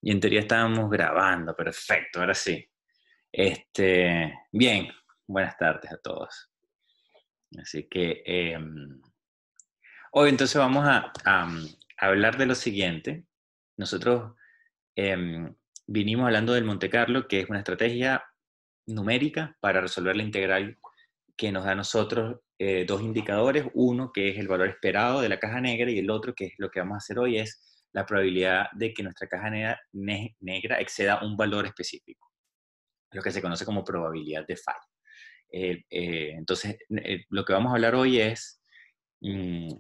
Y en teoría estábamos grabando, perfecto, ahora sí. Bien, buenas tardes a todos. Así que hoy entonces vamos a hablar de lo siguiente. Nosotros vinimos hablando del Monte Carlo, que es una estrategia numérica para resolver la integral que nos da a nosotros dos indicadores. Uno que es el valor esperado de la caja negra y el otro, que es lo que vamos a hacer hoy, es la probabilidad de que nuestra caja negra exceda un valor específico, lo que se conoce como probabilidad de falla. Entonces, lo que vamos a hablar hoy es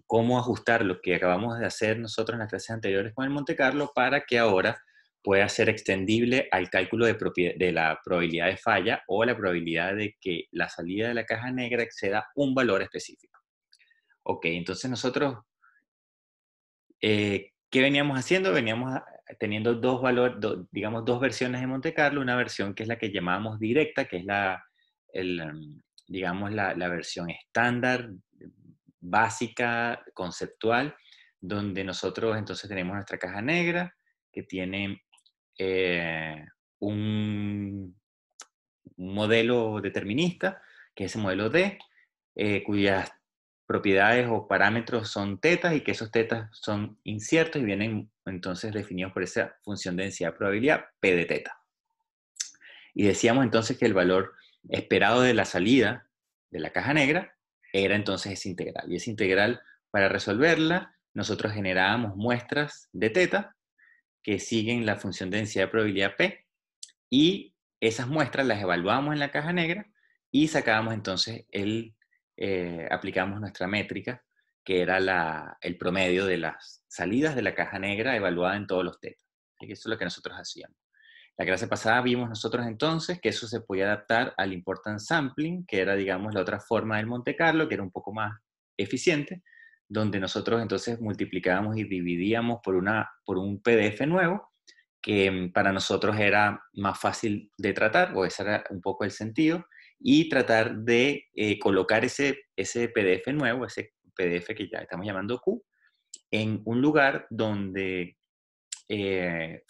cómo ajustar lo que acabamos de hacer nosotros en las clases anteriores con el Monte Carlo para que ahora pueda ser extendible al cálculo de la probabilidad de falla o la probabilidad de que la salida de la caja negra exceda un valor específico. Ok, entonces nosotros, ¿qué veníamos haciendo? Veníamos teniendo dos valores, digamos, dos versiones de Monte Carlo, una versión que es la que llamábamos directa, que es digamos, la versión estándar, básica, conceptual, donde nosotros entonces tenemos nuestra caja negra, que tiene eh, un, un modelo determinista, que es ese modelo D, cuyas propiedades o parámetros son tetas y que esos tetas son inciertos y vienen entonces definidos por esa función de densidad de probabilidad P de teta. Y decíamos entonces que el valor esperado de la salida de la caja negra era entonces esa integral. Y esa integral, para resolverla, nosotros generábamos muestras de teta que siguen la función de densidad de probabilidad P y esas muestras las evaluábamos en la caja negra y sacábamos entonces aplicamos nuestra métrica, que era el promedio de las salidas de la caja negra evaluada en todos los tetas. Y eso es lo que nosotros hacíamos. La clase pasada vimos nosotros entonces que eso se podía adaptar al importance sampling, que era, digamos, la otra forma del Monte Carlo, que era un poco más eficiente, donde nosotros entonces multiplicábamos y dividíamos por un PDF nuevo, que para nosotros era más fácil de tratar, o ese era un poco el sentido, y tratar de colocar ese PDF nuevo, ese PDF que ya estamos llamando Q, en un lugar donde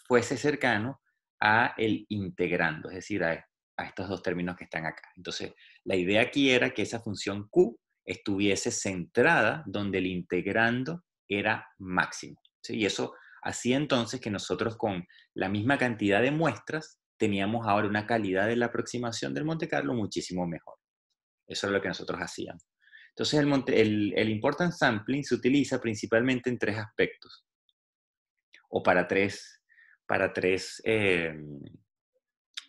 fuese cercano a el integrando, es decir, a estos dos términos que están acá. Entonces, la idea aquí era que esa función Q estuviese centrada donde el integrando era máximo, ¿sí? Y eso hacía entonces que nosotros con la misma cantidad de muestras teníamos ahora una calidad de la aproximación del Monte Carlo muchísimo mejor. Eso es lo que nosotros hacíamos. Entonces, el importance sampling se utiliza principalmente en tres aspectos, o para tres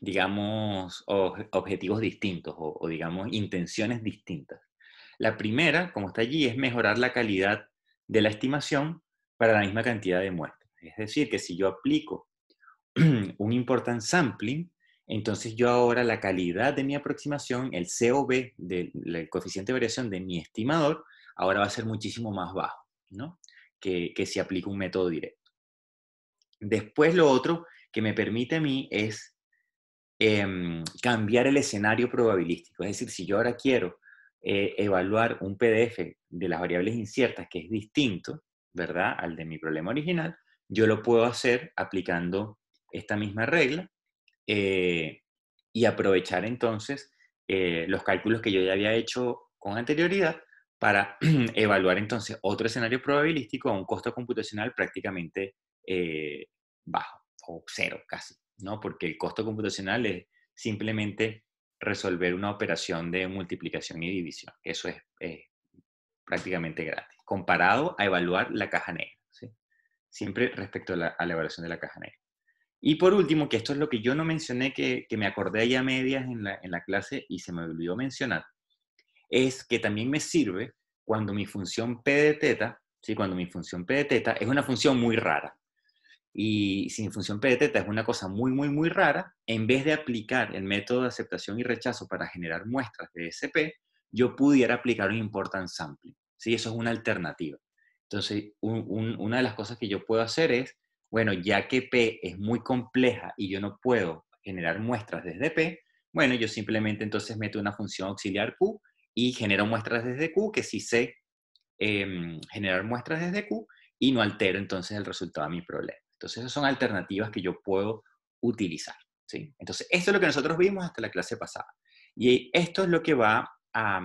digamos, objetivos distintos o, digamos, intenciones distintas. La primera, como está allí, es mejorar la calidad de la estimación para la misma cantidad de muestras. Es decir, que si yo aplico un importance sampling, entonces yo ahora la calidad de mi aproximación, el COV, del coeficiente de variación de mi estimador, ahora va a ser muchísimo más bajo, ¿no? Que si aplico un método directo. Después lo otro que me permite a mí es cambiar el escenario probabilístico. Es decir, si yo ahora quiero evaluar un PDF de las variables inciertas que es distinto, ¿verdad?, al de mi problema original, yo lo puedo hacer aplicando esta misma regla eh, y aprovechar entonces los cálculos que yo ya había hecho con anterioridad para evaluar entonces otro escenario probabilístico a un costo computacional prácticamente eh, bajo o cero casi, ¿no? Porque el costo computacional es simplemente resolver una operación de multiplicación y división. Eso es prácticamente gratis, comparado a evaluar la caja negra, ¿sí? Siempre respecto a la evaluación de la caja negra. Y por último, que esto es lo que yo no mencioné, que me acordé ahí a medias en la clase y se me olvidó mencionar, es que también me sirve cuando mi función p de teta, ¿sí? Cuando mi función p de teta es una función muy rara. Y si mi función p de teta es una cosa muy, muy, muy rara, en vez de aplicar el método de aceptación y rechazo para generar muestras de SP, yo pudiera aplicar un importance sampling, ¿sí? Eso es una alternativa. Entonces, una de las cosas que yo puedo hacer es, bueno, ya que P es muy compleja y yo no puedo generar muestras desde P, bueno, yo simplemente entonces meto una función auxiliar Q y genero muestras desde Q, que sí sé generar muestras desde Q y no altero entonces el resultado de mi problema. Entonces, esas son alternativas que yo puedo utilizar, ¿sí? Entonces, esto es lo que nosotros vimos hasta la clase pasada. Y esto es lo que va a,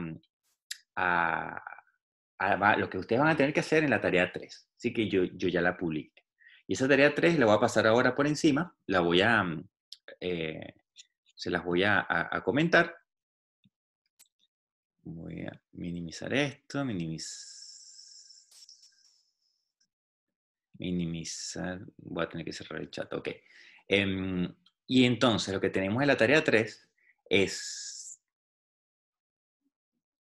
lo que ustedes van a tener que hacer en la tarea 3. Así que yo ya la publiqué. Y esa tarea 3 la voy a pasar ahora por encima, la voy se las voy a comentar. Voy a minimizar esto, minimizar, voy a tener que cerrar el chat, ok. Y entonces lo que tenemos en la tarea 3 es,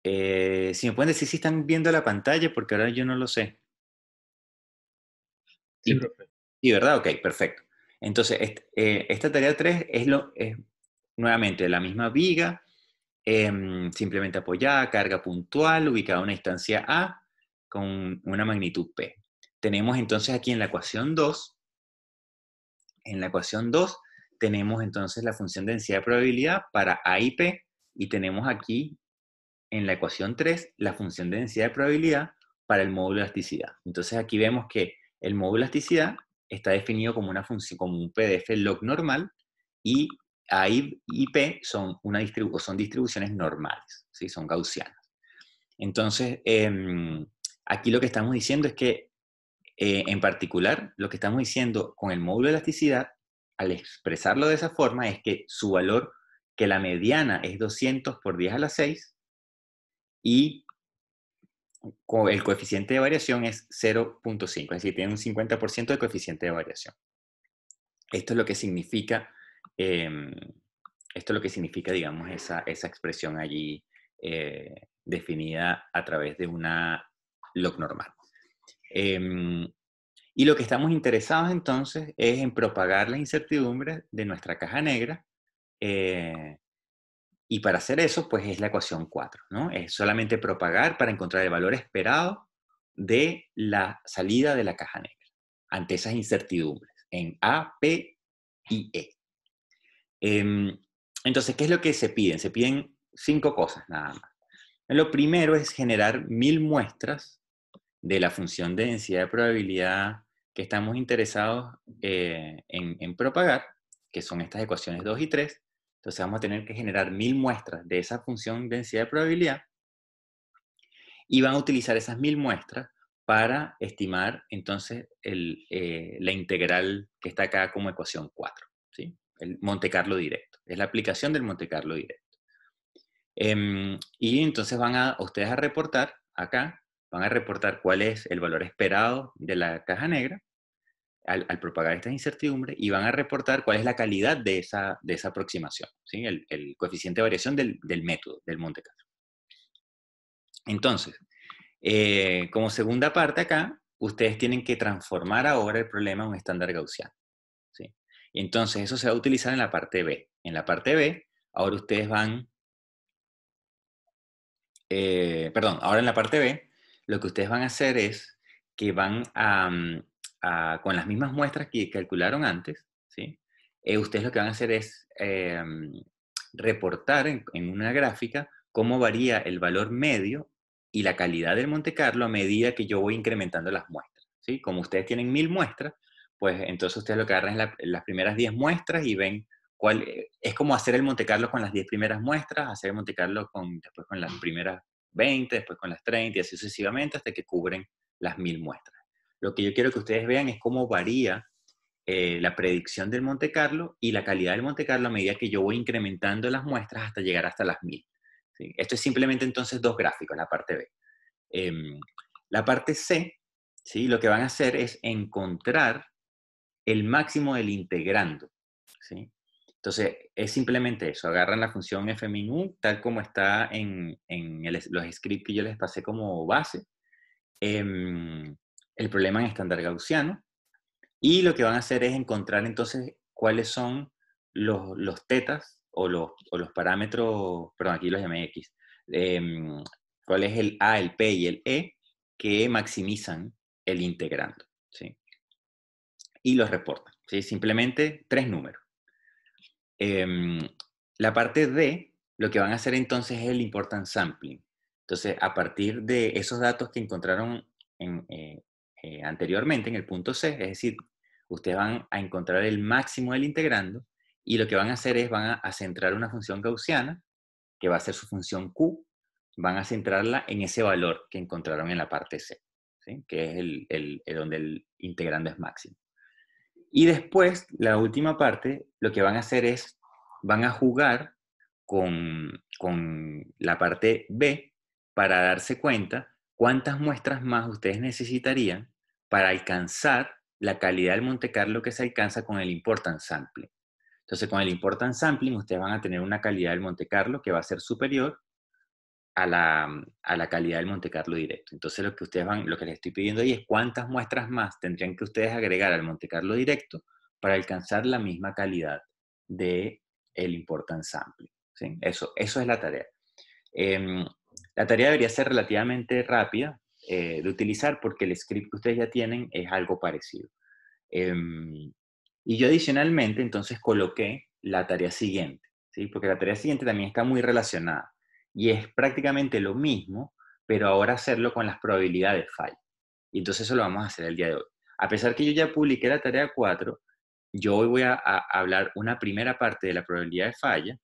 si me pueden decir si están viendo la pantalla, porque ahora yo no lo sé. Sí, profe. Sí, ¿verdad? Ok, perfecto. Entonces, esta tarea 3 es nuevamente la misma viga, simplemente apoyada, carga puntual, ubicada en una instancia A con una magnitud P. Tenemos entonces aquí en la ecuación 2 tenemos entonces la función de densidad de probabilidad para A y P, y tenemos aquí en la ecuación 3 la función de densidad de probabilidad para el módulo de elasticidad. Entonces aquí vemos que el módulo de elasticidad está definido como una función, como un PDF log normal, y A y P son, son distribuciones normales, ¿sí? Son gaussianas. Entonces, aquí lo que estamos diciendo es que, en particular, lo que estamos diciendo con el módulo de elasticidad, al expresarlo de esa forma, es que su valor, que la mediana es 200 por 10 a la 6, y el coeficiente de variación es 0.5, es decir, tiene un 50% de coeficiente de variación. Esto es lo que significa, digamos, esa expresión allí definida a través de una log normal. Y lo que estamos interesados entonces es en propagar la incertidumbre de nuestra caja negra, y para hacer eso, pues es la ecuación 4, ¿no? Es solamente propagar para encontrar el valor esperado de la salida de la caja negra ante esas incertidumbres en A, P y E. Entonces, ¿qué es lo que se piden? Se piden 5 cosas nada más. Lo primero es generar 1000 muestras de la función de densidad de probabilidad que estamos interesados en propagar, que son estas ecuaciones 2 y 3. Entonces vamos a tener que generar 1000 muestras de esa función de densidad de probabilidad, y van a utilizar esas 1000 muestras para estimar entonces la integral que está acá como ecuación 4, ¿sí? El Monte Carlo directo. Es la aplicación del Monte Carlo directo. Y entonces ustedes a reportar acá, van a reportar cuál es el valor esperado de la caja negra al propagar estas incertidumbres, y van a reportar cuál es la calidad de esa aproximación, ¿sí? El coeficiente de variación del método, del Monte Carlo. Entonces, como segunda parte acá, ustedes tienen que transformar ahora el problema en un estándar gaussiano, ¿sí? Y entonces eso se va a utilizar en la parte B. En la parte B, ahora ustedes van, ahora en la parte B, lo que ustedes van a hacer es que van con las mismas muestras que calcularon antes, ¿sí? Ustedes lo que van a hacer es reportar en una gráfica cómo varía el valor medio y la calidad del Monte Carlo a medida que yo voy incrementando las muestras, ¿sí? Como ustedes tienen 1000 muestras, pues entonces ustedes lo que agarran es las primeras 10 muestras y ven cuál, es como hacer el Monte Carlo con las 10 primeras muestras, hacer el Monte Carlo después con las primeras 20, después con las 30 y así sucesivamente hasta que cubren las 1000 muestras. Lo que yo quiero que ustedes vean es cómo varía la predicción del Monte Carlo y la calidad del Monte Carlo a medida que yo voy incrementando las muestras hasta llegar hasta las 1000. ¿Sí? Esto es simplemente entonces dos gráficos, la parte B. La parte C, ¿sí? Lo que van a hacer es encontrar el máximo del integrando, ¿sí? Entonces, es simplemente eso, agarran la función f-min-u tal como está en los scripts que yo les pasé como base, el problema en estándar gaussiano, y lo que van a hacer es encontrar entonces cuáles son los tetas o los parámetros, perdón, aquí los llamé X, cuál es el A, el P y el E que maximizan el integrando, ¿sí? Y los reportan, ¿sí? Simplemente 3 números. La parte D, lo que van a hacer entonces es el importance sampling. Entonces, a partir de esos datos que encontraron anteriormente en el punto C, es decir, ustedes van a encontrar el máximo del integrando y lo que van a hacer es, van a centrar una función gaussiana, que va a ser su función Q, van a centrarla en ese valor que encontraron en la parte C, ¿sí? Que es donde el integrando es máximo. Y después, la última parte, lo que van a hacer es, van a jugar con la parte B para darse cuenta cuántas muestras más ustedes necesitarían para alcanzar la calidad del Monte Carlo que se alcanza con el Importance Sampling. Entonces, con el Importance Sampling, ustedes van a tener una calidad del Monte Carlo que va a ser superior a la calidad del Monte Carlo directo. Entonces, lo que les estoy pidiendo ahí es cuántas muestras más tendrían que ustedes agregar al Monte Carlo directo para alcanzar la misma calidad del Importance Sampling, ¿sí? Eso es la tarea. La tarea debería ser relativamente rápida de utilizar porque el script que ustedes ya tienen es algo parecido. Y yo adicionalmente entonces coloqué la tarea siguiente, ¿sí? Porque la tarea siguiente también está muy relacionada y es prácticamente lo mismo, pero ahora hacerlo con las probabilidades de falla. Y entonces eso lo vamos a hacer el día de hoy. A pesar que yo ya publiqué la tarea 4, yo hoy voy a hablar una primera parte de la probabilidad de falla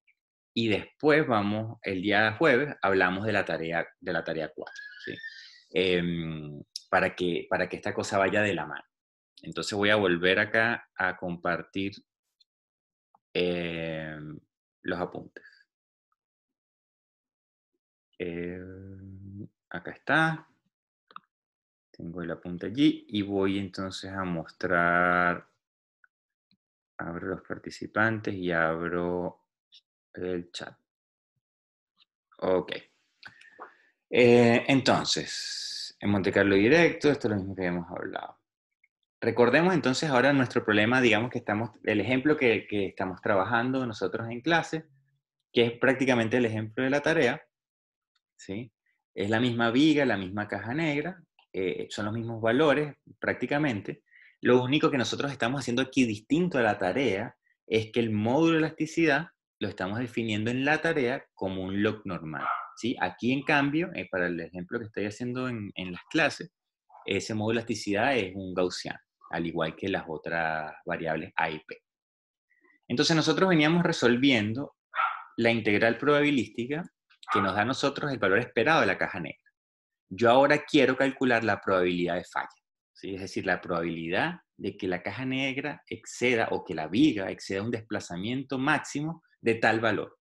y después vamos, el día jueves, hablamos de la tarea 4, ¿sí? Para que esta cosa vaya de la mano. Entonces voy a volver acá a compartir los apuntes. Acá está. Tengo el apunte allí y voy entonces a mostrar. Abro los participantes y abro el chat. Ok. Entonces, en Monte Carlo directo, esto es lo mismo que habíamos hablado. Recordemos entonces ahora nuestro problema, digamos que el ejemplo que estamos trabajando nosotros en clase, que es prácticamente el ejemplo de la tarea, ¿sí? Es la misma viga, la misma caja negra, son los mismos valores prácticamente. Lo único que nosotros estamos haciendo aquí distinto a la tarea es que el módulo de elasticidad lo estamos definiendo en la tarea como un log normal, ¿sí? Aquí, en cambio, para el ejemplo que estoy haciendo en las clases, ese módulo de elasticidad es un gaussiano, al igual que las otras variables A y P. Entonces nosotros veníamos resolviendo la integral probabilística que nos da a nosotros el valor esperado de la caja negra. Yo ahora quiero calcular la probabilidad de falla, ¿sí? Es decir, la probabilidad de que la caja negra exceda o que la viga exceda un desplazamiento máximo de tal valor.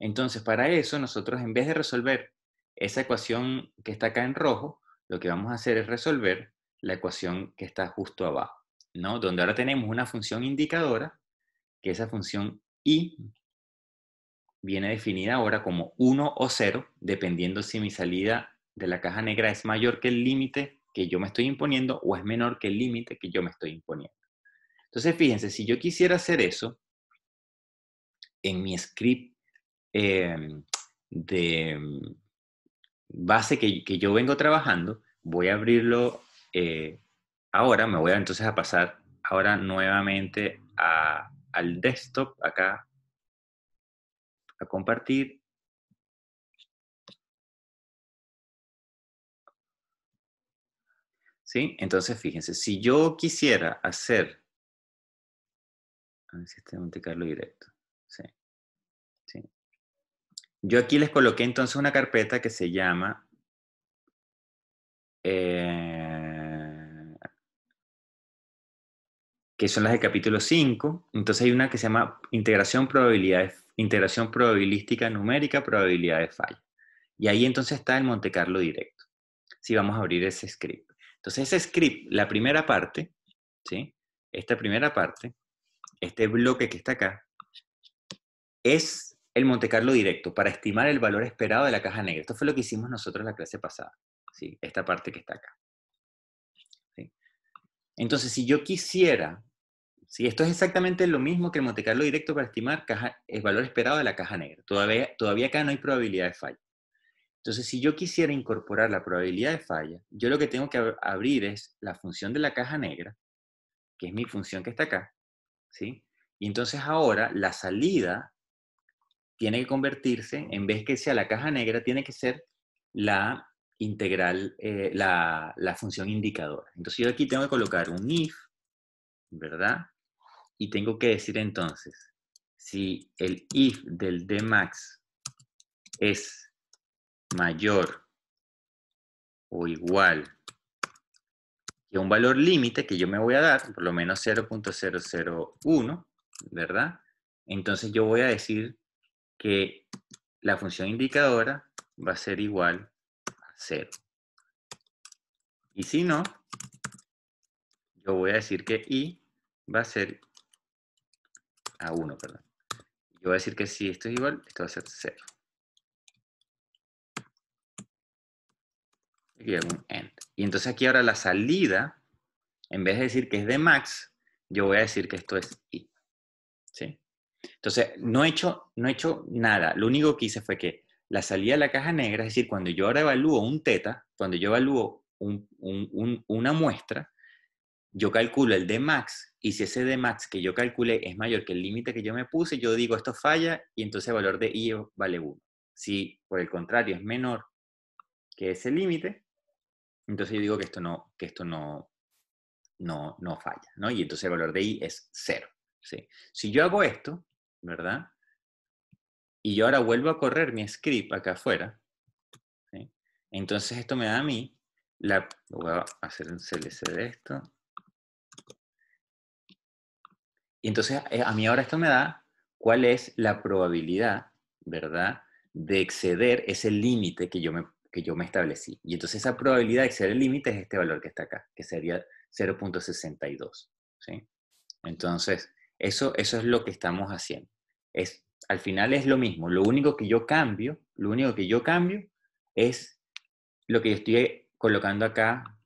Entonces, para eso, nosotros en vez de resolver esa ecuación que está acá en rojo, lo que vamos a hacer es resolver la ecuación que está justo abajo, ¿no? Donde ahora tenemos una función indicadora, que esa función I viene definida ahora como 1 o 0, dependiendo si mi salida de la caja negra es mayor que el límite que yo me estoy imponiendo o es menor que el límite que yo me estoy imponiendo. Entonces, fíjense, si yo quisiera hacer eso en mi script de base que yo vengo trabajando, voy a abrirlo ahora, me voy entonces a pasar ahora nuevamente al desktop, acá, a compartir. ¿Sí? Entonces, fíjense, si yo quisiera hacer, a ver si está en Monte Carlo directo, sí, sí. Yo aquí les coloqué entonces una carpeta que se llama que son las de capítulo 5. Entonces hay una que se llama integración probabilística numérica, probabilidad de falla. Y ahí entonces está el Monte Carlo directo. Si vamos a abrir ese script. Entonces ese script, la primera parte, ¿sí? Esta primera parte, este bloque que está acá, es el Monte Carlo directo para estimar el valor esperado de la caja negra. Esto fue lo que hicimos nosotros en la clase pasada, ¿sí? Esta parte que está acá. ¿Sí? Entonces, si yo quisiera, ¿sí? Esto es exactamente lo mismo que el Monte Carlo directo para estimar el valor esperado de la caja negra. Todavía acá no hay probabilidad de falla. Entonces, si yo quisiera incorporar la probabilidad de falla, yo lo que tengo que abrir es la función de la caja negra, que es mi función que está acá, ¿sí? Y entonces ahora la salida tiene que convertirse, en vez que sea la caja negra, tiene que ser la integral, la función indicadora. Entonces yo aquí tengo que colocar un if ¿verdad? Y tengo que decir entonces, si el if del Dmax es mayor o igual que un valor límite que yo me voy a dar, por lo menos 0.001, ¿verdad? Entonces yo voy a decir que la función indicadora va a ser igual a 0. Y si no, yo voy a decir que i va a ser a 1, perdón. Yo voy a decir que si esto es igual, esto va a ser 0. Aquí hago un end. Y entonces aquí ahora la salida, en vez de decir que es de max, yo voy a decir que esto es i. ¿Sí? Entonces, no he hecho nada. Lo único que hice fue que la salida de la caja negra, es decir, cuando yo ahora evalúo un teta, cuando yo evalúo una muestra, yo calculo el Dmax, y si ese Dmax que yo calculé es mayor que el límite que yo me puse, yo digo esto falla, y entonces el valor de i vale 1. Si por el contrario es menor que ese límite, entonces yo digo que esto no falla, ¿no? Y entonces el valor de i es 0. ¿Sí? Si yo hago esto, ¿verdad? Y yo ahora vuelvo a correr mi script acá afuera, ¿sí? Entonces esto me da a mí, voy a hacer un CLC de esto, y entonces a mí ahora esto me da cuál es la probabilidad, ¿verdad?, de exceder ese límite que yo me establecí. Y entonces esa probabilidad de exceder el límite es este valor que está acá, que sería 0.62, ¿sí? Entonces, eso es lo que estamos haciendo. Al final es lo mismo. Lo único que yo cambio es lo que yo estoy colocando acá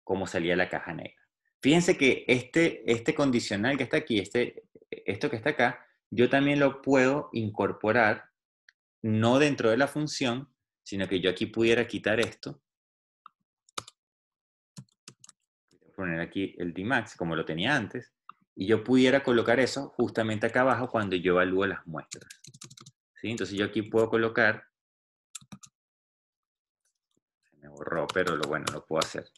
como salía la caja negra. Fíjense que este condicional que está aquí, esto que está acá, yo también lo puedo incorporar no dentro de la función, sino que yo aquí pudiera quitar esto. Voy a poner aquí el Dmax como lo tenía antes. Y yo pudiera colocar eso justamente acá abajo cuando yo evalúo las muestras. ¿Sí? Entonces yo aquí puedo colocar, se me borró, pero lo puedo hacer.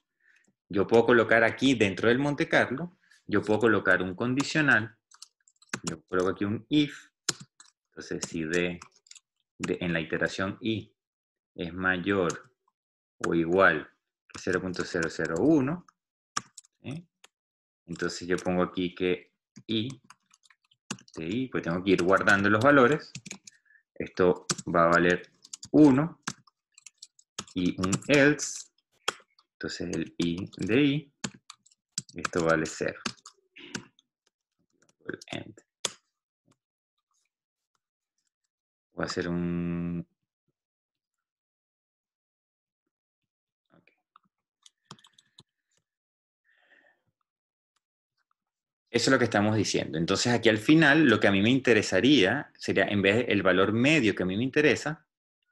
Yo puedo colocar aquí dentro del Monte Carlo, yo puedo colocar un condicional, yo coloco aquí un if, entonces si en la iteración i es mayor o igual que 0.001, ¿sí? Entonces yo pongo aquí que i de i, pues tengo que ir guardando los valores. Esto va a valer 1 y un else. Entonces el i de i, esto vale 0. El end. Voy a hacer un... Okay. Eso es lo que estamos diciendo. Entonces aquí al final lo que a mí me interesaría sería, en vez del valor medio que a mí me interesa,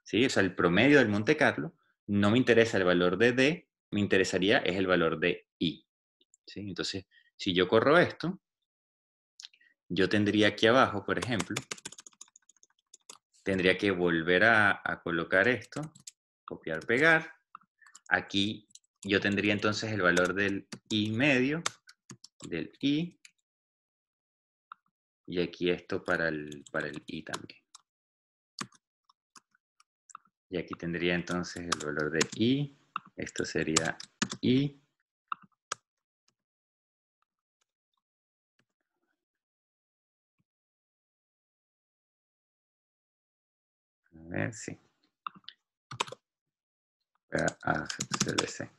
¿sí? O sea, el promedio del Monte Carlo, no me interesa el valor de D, me interesaría es el valor de I. ¿Sí? Entonces, si yo corro esto, yo tendría aquí abajo, por ejemplo, tendría que volver a colocar esto, copiar, pegar. Aquí yo tendría entonces el valor del I medio, del I, y aquí esto para el I también. Y aquí tendría entonces el valor de i, esto sería i, a ver si, voy a hacer CLC.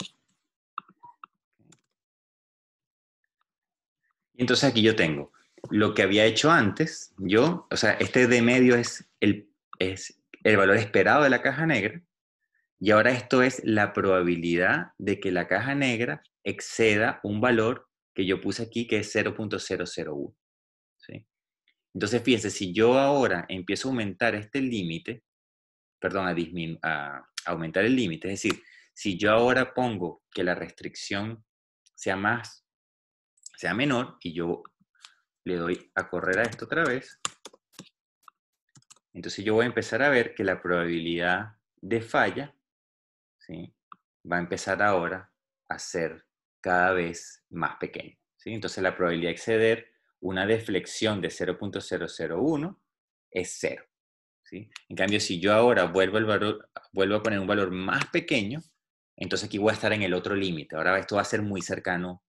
Y entonces aquí yo tengo lo que había hecho antes, o sea, este de medio es el valor esperado de la caja negra, y ahora esto es la probabilidad de que la caja negra exceda un valor que yo puse aquí, que es 0.001. ¿Sí? Entonces, fíjense, si yo ahora empiezo a aumentar este límite, perdón, a aumentar el límite, es decir, si yo ahora pongo que la restricción sea menor, y yo le doy a correr a esto otra vez, entonces yo voy a empezar a ver que la probabilidad de falla, ¿sí?, va a empezar ahora a ser cada vez más pequeña. ¿sí? Entonces la probabilidad de exceder una deflexión de 0.001 es 0. ¿Sí? En cambio, si yo ahora vuelvo a poner un valor más pequeño, entonces aquí voy a estar en el otro límite. Ahora esto va a ser muy cercano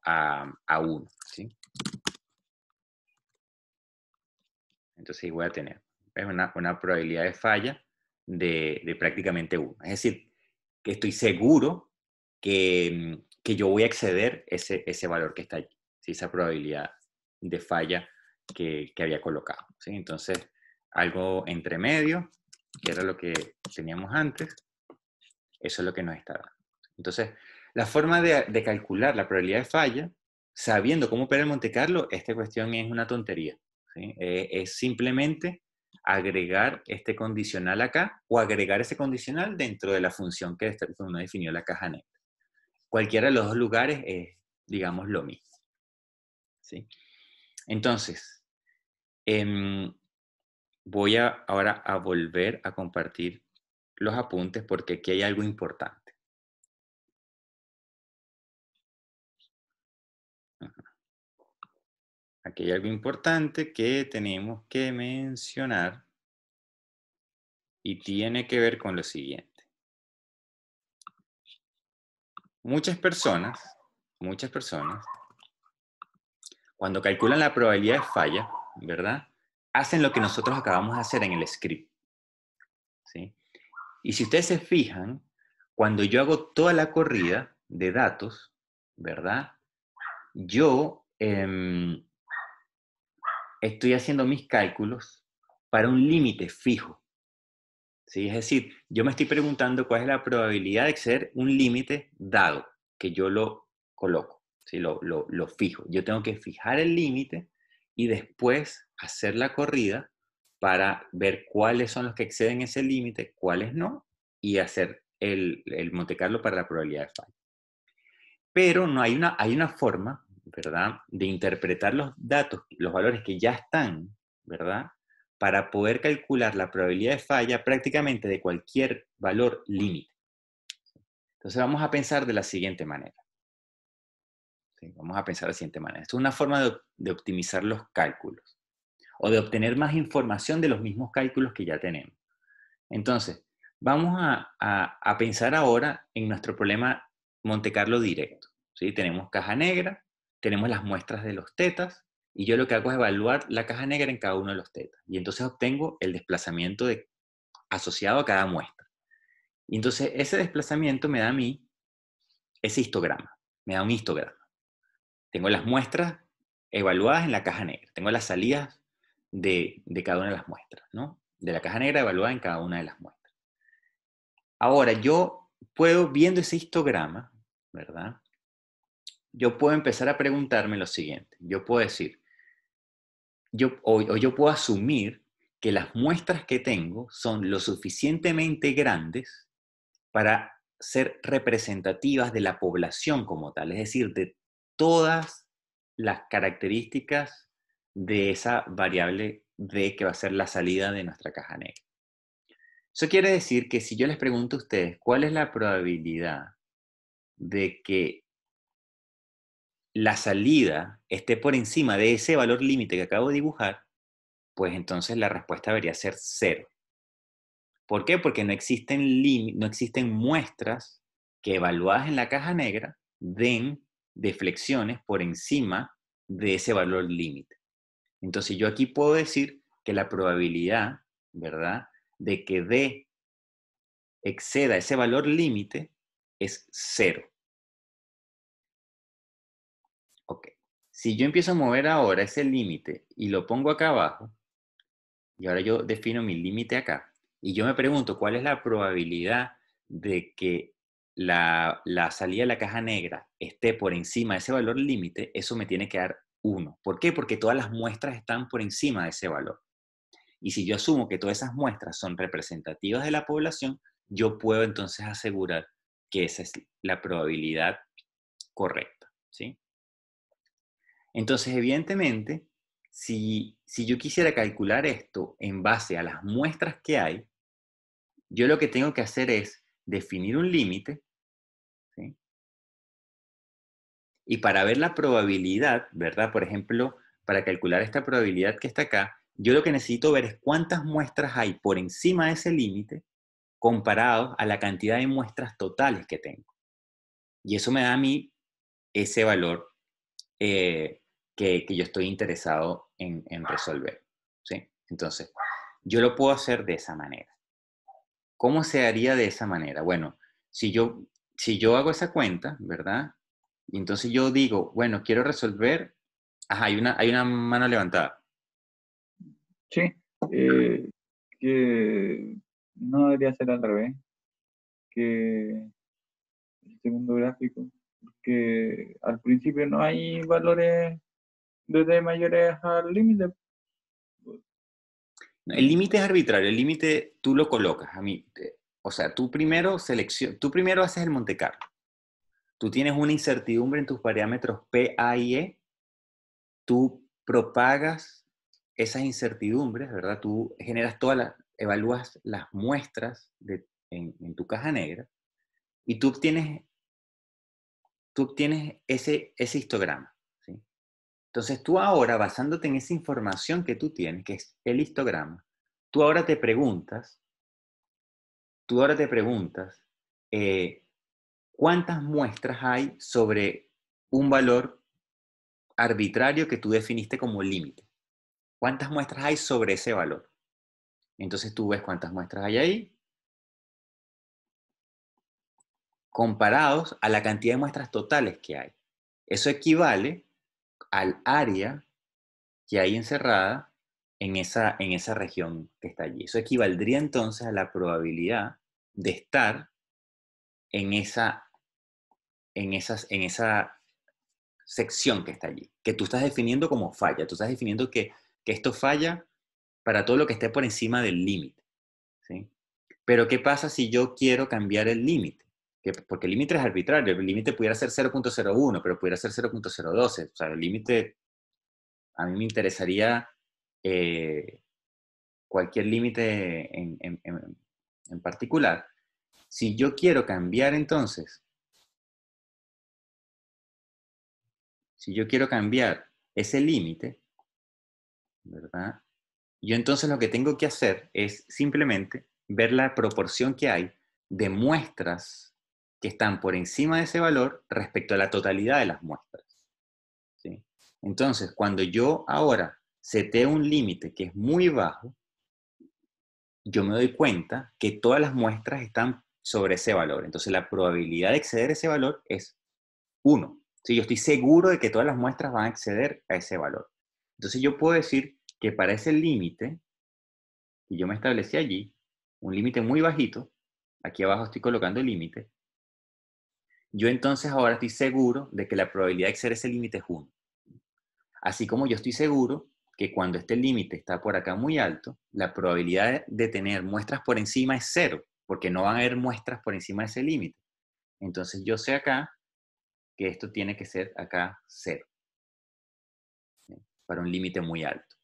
a 1. ¿Sí? Entonces ahí voy a tener una probabilidad de falla de prácticamente 1. Es decir, que estoy seguro que yo voy a exceder ese valor que está allí, ¿sí? Esa probabilidad de falla que había colocado. ¿Sí? Entonces, algo entre medio, que era lo que teníamos antes, eso es lo que nos está dando. Entonces, la forma de calcular la probabilidad de falla, sabiendo cómo operar el Monte Carlo, esta cuestión es una tontería. ¿Sí? Es simplemente agregar este condicional acá o agregar ese condicional dentro de la función que uno definió la caja negra. Cualquiera de los dos lugares es, digamos, lo mismo. ¿Sí? Entonces, voy ahora a volver a compartir los apuntes porque aquí hay algo importante. Aquí hay algo importante que tenemos que mencionar y tiene que ver con lo siguiente. Muchas personas, cuando calculan la probabilidad de falla, ¿verdad? Hacen lo que nosotros acabamos de hacer en el script, ¿sí? Y si ustedes se fijan, cuando yo hago toda la corrida de datos, ¿verdad? Yo estoy haciendo mis cálculos para un límite fijo, ¿sí? Es decir, yo me estoy preguntando cuál es la probabilidad de exceder un límite dado, que yo lo coloco, ¿sí? Lo fijo. Yo tengo que fijar el límite y después hacer la corrida para ver cuáles son los que exceden ese límite, cuáles no, y hacer el Monte Carlo para la probabilidad de falla. Pero no hay una forma, ¿verdad?, de interpretar los datos, los valores que ya están, ¿verdad?, para poder calcular la probabilidad de falla prácticamente de cualquier valor límite. Entonces vamos a pensar de la siguiente manera. ¿Sí? Vamos a pensar de la siguiente manera. Esto es una forma de optimizar los cálculos o de obtener más información de los mismos cálculos que ya tenemos. Entonces, vamos a pensar ahora en nuestro problema Monte Carlo directo. ¿Sí? Tenemos caja negra, tenemos las muestras de los tetas, y yo lo que hago es evaluar la caja negra en cada uno de los tetas. Y entonces obtengo el desplazamiento asociado a cada muestra. Y entonces ese desplazamiento me da a mí ese histograma, me da un histograma. Tengo las muestras evaluadas en la caja negra, tengo las salidas de cada una de las muestras, ¿no? De la caja negra evaluada en cada una de las muestras. Ahora, yo puedo, viendo ese histograma, ¿verdad? Yo puedo empezar a preguntarme lo siguiente. Yo puedo decir, o yo puedo asumir que las muestras que tengo son lo suficientemente grandes para ser representativas de la población como tal, es decir, de todas las características de esa variable D que va a ser la salida de nuestra caja negra. Eso quiere decir que si yo les pregunto a ustedes cuál es la probabilidad de que la salida esté por encima de ese valor límite que acabo de dibujar, pues entonces la respuesta debería ser 0. ¿Por qué? Porque no existen muestras que evaluadas en la caja negra den deflexiones por encima de ese valor límite. Entonces yo aquí puedo decir que la probabilidad, ¿verdad?, de que D exceda ese valor límite es 0. Ok. Si yo empiezo a mover ahora ese límite y lo pongo acá abajo, y ahora yo defino mi límite acá, y yo me pregunto cuál es la probabilidad de que la salida de la caja negra esté por encima de ese valor límite, eso me tiene que dar 1. ¿Por qué? Porque todas las muestras están por encima de ese valor. Y si yo asumo que todas esas muestras son representativas de la población, yo puedo entonces asegurar que esa es la probabilidad correcta, ¿sí? Entonces, evidentemente, si yo quisiera calcular esto en base a las muestras que hay, yo lo que tengo que hacer es definir un límite, ¿sí?, Y para ver la probabilidad, ¿verdad? Por ejemplo, para calcular esta probabilidad que está acá, yo lo que necesito ver es cuántas muestras hay por encima de ese límite comparado a la cantidad de muestras totales que tengo. Y eso me da a mí ese valor que yo estoy interesado en resolver. ¿Sí? Entonces, yo lo puedo hacer de esa manera. ¿Cómo se haría de esa manera? Bueno, si yo hago esa cuenta, ¿verdad? Y entonces yo digo, bueno, quiero resolver. Ajá, hay una mano levantada. Sí, que no debería ser al revés, que el segundo gráfico, que al principio no hay valores desde mayores al límite. El ¿No? límite es arbitrario, el límite tú lo colocas. O sea, tú primero haces el Monte Carlo. Tú tienes una incertidumbre en tus parámetros P, A y E, tú propagas esas incertidumbres, ¿verdad? Tú evalúas las muestras en tu caja negra y tú obtienes ese histograma, ¿sí? Entonces tú ahora, basándote en esa información que tú tienes, que es el histograma, tú ahora te preguntas, tú ahora te preguntas, eh, ¿cuántas muestras hay sobre un valor arbitrario que tú definiste como límite? ¿Cuántas muestras hay sobre ese valor? Entonces tú ves cuántas muestras hay ahí, comparados a la cantidad de muestras totales que hay. Eso equivale al área que hay encerrada en esa región que está allí. Eso equivaldría entonces a la probabilidad de estar en esa sección que está allí, que tú estás definiendo como falla. Tú estás definiendo que esto falla para todo lo que esté por encima del límite, ¿sí? Pero ¿qué pasa si yo quiero cambiar el límite? Porque el límite es arbitrario, el límite pudiera ser 0,01, pero pudiera ser 0,012. O sea, el límite, a mí me interesaría eh, cualquier límite en particular. Si yo quiero cambiar entonces, si yo quiero cambiar ese límite, ¿verdad? Yo entonces lo que tengo que hacer es simplemente ver la proporción que hay de muestras que están por encima de ese valor respecto a la totalidad de las muestras, ¿sí? Entonces, cuando yo ahora seteo un límite que es muy bajo, yo me doy cuenta que todas las muestras están sobre ese valor. Entonces, la probabilidad de exceder ese valor es 1. ¿Sí? Yo estoy seguro de que todas las muestras van a acceder a ese valor. Entonces, yo puedo decir que para ese límite y yo me establecí allí, un límite muy bajito, aquí abajo estoy colocando el límite, yo entonces ahora estoy seguro de que la probabilidad de exceder ese límite es 1. Así como yo estoy seguro que cuando este límite está por acá muy alto, la probabilidad de tener muestras por encima es 0, porque no van a haber muestras por encima de ese límite. Entonces yo sé acá que esto tiene que ser acá 0, ¿sí? Para un límite muy alto.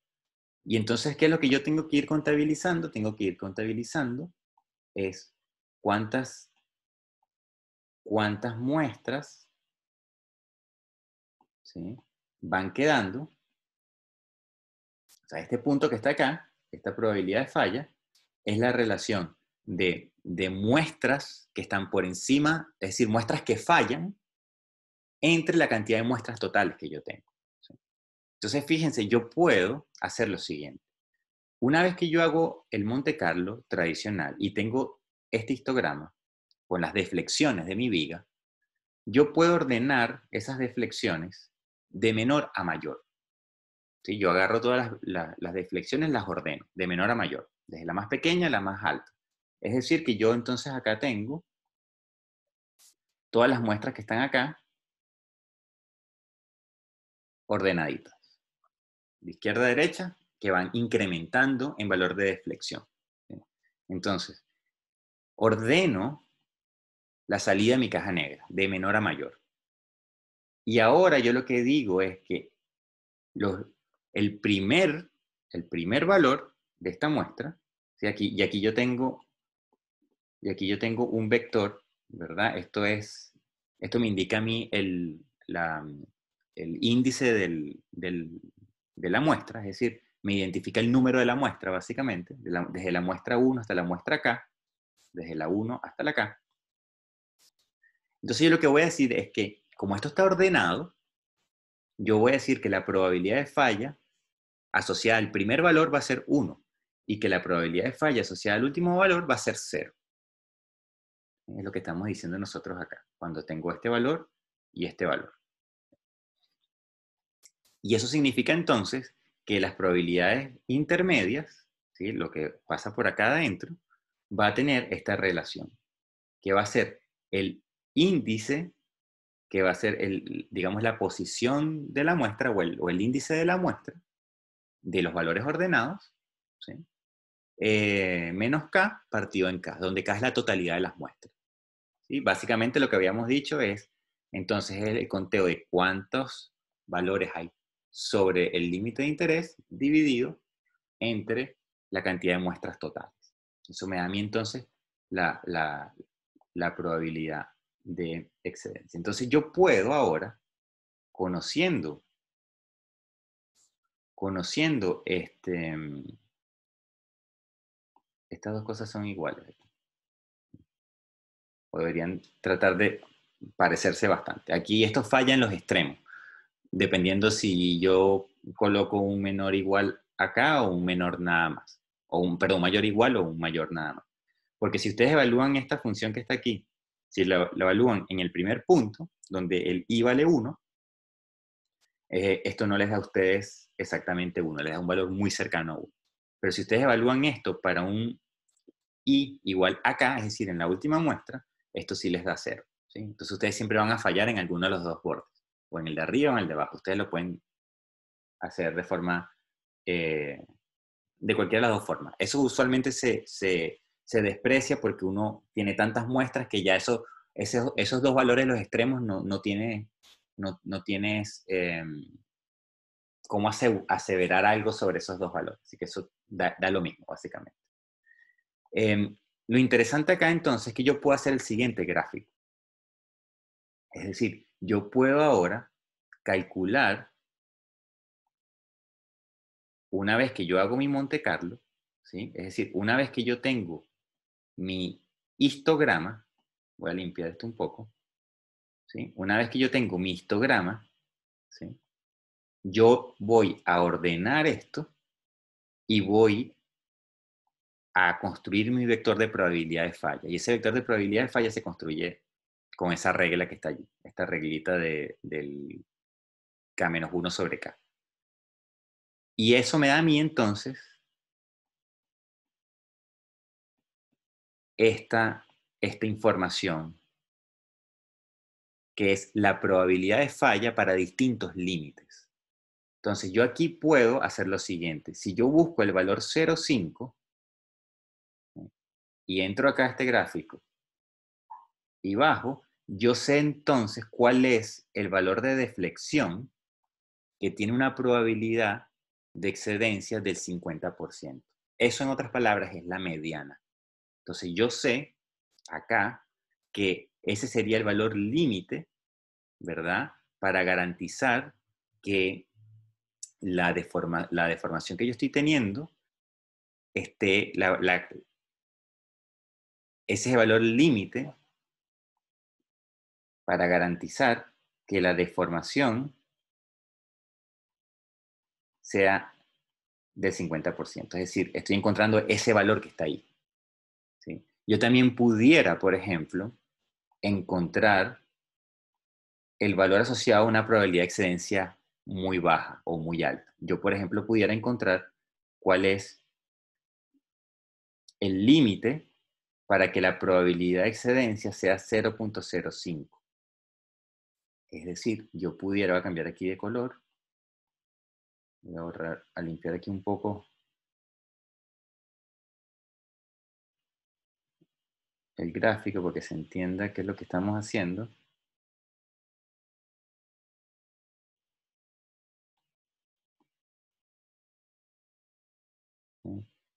Y entonces, ¿qué es lo que yo tengo que ir contabilizando? Tengo que ir contabilizando es cuántas muestras, ¿sí?, van quedando. O sea, este punto que está acá, esta probabilidad de falla, es la relación de muestras que están por encima, es decir, muestras que fallan, entre la cantidad de muestras totales que yo tengo, ¿sí? Entonces, fíjense, yo puedo hacer lo siguiente. Una vez que yo hago el Monte Carlo tradicional y tengo este histograma con las deflexiones de mi viga, yo puedo ordenar esas deflexiones de menor a mayor, ¿sí? Yo agarro todas las deflexiones, las ordeno de menor a mayor, desde la más pequeña a la más alta. Es decir, que yo entonces acá tengo todas las muestras que están acá ordenaditas, de izquierda a derecha, que van incrementando en valor de deflexión, ¿sí? Entonces, ordeno la salida de mi caja negra, de menor a mayor. Y ahora yo lo que digo es que los, el, primer, el primer valor de esta muestra, ¿sí? Y aquí yo tengo un vector, ¿verdad? Esto me indica a mí el índice de la muestra, es decir, me identifica el número de la muestra, básicamente, desde la muestra 1 hasta la muestra K, desde la 1 hasta la K. Entonces yo lo que voy a decir es que, como esto está ordenado, yo voy a decir que la probabilidad de falla asociada al primer valor va a ser 1 y que la probabilidad de falla asociada al último valor va a ser 0. Es lo que estamos diciendo nosotros acá, cuando tengo este valor y este valor. Y eso significa entonces que las probabilidades intermedias, ¿sí?, lo que pasa por acá adentro, va a tener esta relación, que va a ser el índice, que va a ser, digamos, la posición de la muestra o el índice de la muestra de los valores ordenados, ¿sí?, menos K partido en K, donde K es la totalidad de las muestras. ¿Sí? Básicamente lo que habíamos dicho es, entonces, el conteo de cuántos valores hay sobre el límite de interés dividido entre la cantidad de muestras totales. Eso me da a mí entonces la probabilidad de excedencia. Entonces yo puedo ahora, conociendo estas dos cosas son iguales, o deberían tratar de parecerse bastante. Aquí esto falla en los extremos, dependiendo si yo coloco un menor igual acá o un menor nada más, o un mayor igual o un mayor nada más. Porque si ustedes evalúan esta función que está aquí, si la evalúan en el primer punto, donde el i vale 1, esto no les da a ustedes exactamente 1, les da un valor muy cercano a 1. Pero si ustedes evalúan esto para un i igual acá, es decir, en la última muestra, esto sí les da 0. ¿Sí? Entonces ustedes siempre van a fallar en alguno de los dos bordes, o en el de arriba o en el de abajo. Ustedes lo pueden hacer de forma, de cualquiera de las dos formas. Eso usualmente se desprecia porque uno tiene tantas muestras que ya esos dos valores, los extremos, no tienes cómo aseverar algo sobre esos dos valores. Así que eso da lo mismo, básicamente. Lo interesante acá entonces es que yo puedo hacer el siguiente gráfico. Es decir, yo puedo ahora calcular, una vez que yo hago mi Monte Carlo, ¿sí?, es decir, una vez que yo tengo mi histograma, voy a limpiar esto un poco, ¿sí?, una vez que yo tengo mi histograma, ¿sí?, yo voy a ordenar esto y voy a construir mi vector de probabilidad de falla. Y ese vector de probabilidad de falla se construye con esa regla que está allí, esta reglita del K-1 sobre K. Y eso me da a mí entonces esta información, que es la probabilidad de falla para distintos límites. Entonces yo aquí puedo hacer lo siguiente. Si yo busco el valor 0,5 y entro acá a este gráfico y bajo, yo sé entonces cuál es el valor de deflexión que tiene una probabilidad de excedencia del 50%. Eso, en otras palabras, es la mediana. Entonces yo sé acá que ese sería el valor límite, ¿verdad?, para garantizar que la deformación que yo estoy teniendo ese es el valor límite para garantizar que la deformación sea del 50%. Es decir, estoy encontrando ese valor que está ahí, ¿sí? Yo también pudiera, por ejemplo, encontrar el valor asociado a una probabilidad de excedencia muy baja o muy alta. Yo, por ejemplo, pudiera encontrar cuál es el límite para que la probabilidad de excedencia sea 0,05. Es decir, yo pudiera cambiar aquí de color. Voy a borrar, a limpiar aquí un poco el gráfico porque se entienda qué es lo que estamos haciendo.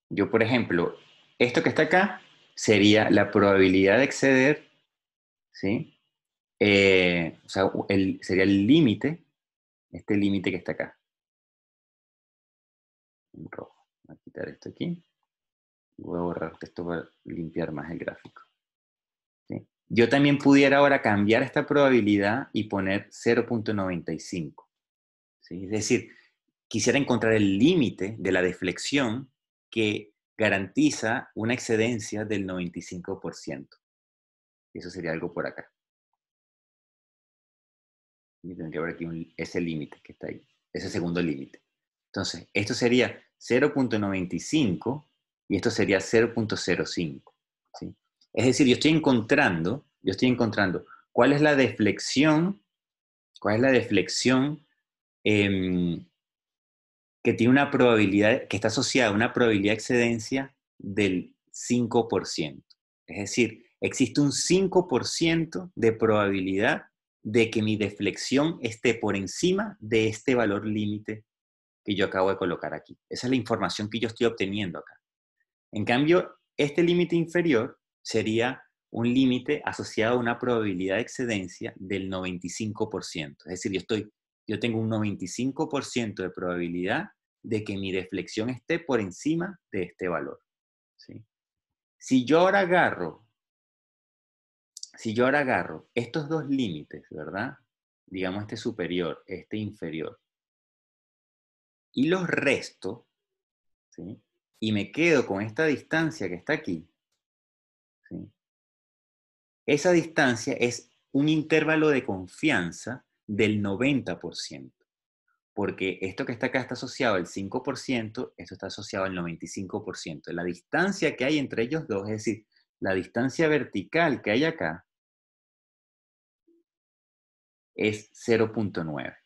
Yo, por ejemplo, esto que está acá sería la probabilidad de exceder, ¿sí?, O sea, sería el límite, este límite que está acá. En rojo. Voy a quitar esto aquí. Voy a borrar esto para limpiar más el gráfico. ¿Sí? Yo también pudiera ahora cambiar esta probabilidad y poner 0.95. ¿Sí? Es decir, quisiera encontrar el límite de la deflexión que garantiza una excedencia del 95%. Y eso sería algo por acá. Y tendría por aquí ese límite que está ahí, ese segundo límite. Entonces, esto sería 0.95 y esto sería 0.05. ¿Sí? Es decir, yo estoy encontrando cuál es la deflexión, que tiene una probabilidad, que está asociada a una probabilidad de excedencia del 5%. Es decir, existe un 5% de probabilidad de que mi deflexión esté por encima de este valor límite que yo acabo de colocar aquí. Esa es la información que yo estoy obteniendo acá. En cambio, este límite inferior sería un límite asociado a una probabilidad de excedencia del 95%. Es decir, yo tengo un 95% de probabilidad de que mi deflexión esté por encima de este valor. ¿Sí? Si yo ahora agarro estos dos límites, ¿verdad? Digamos este superior, este inferior, y los resto, ¿sí? Y me quedo con esta distancia que está aquí, ¿sí? Esa distancia es un intervalo de confianza del 90%, porque esto que está acá está asociado al 5%, esto está asociado al 95%. La distancia que hay entre ellos dos, es decir, la distancia vertical que hay acá, es 0.9.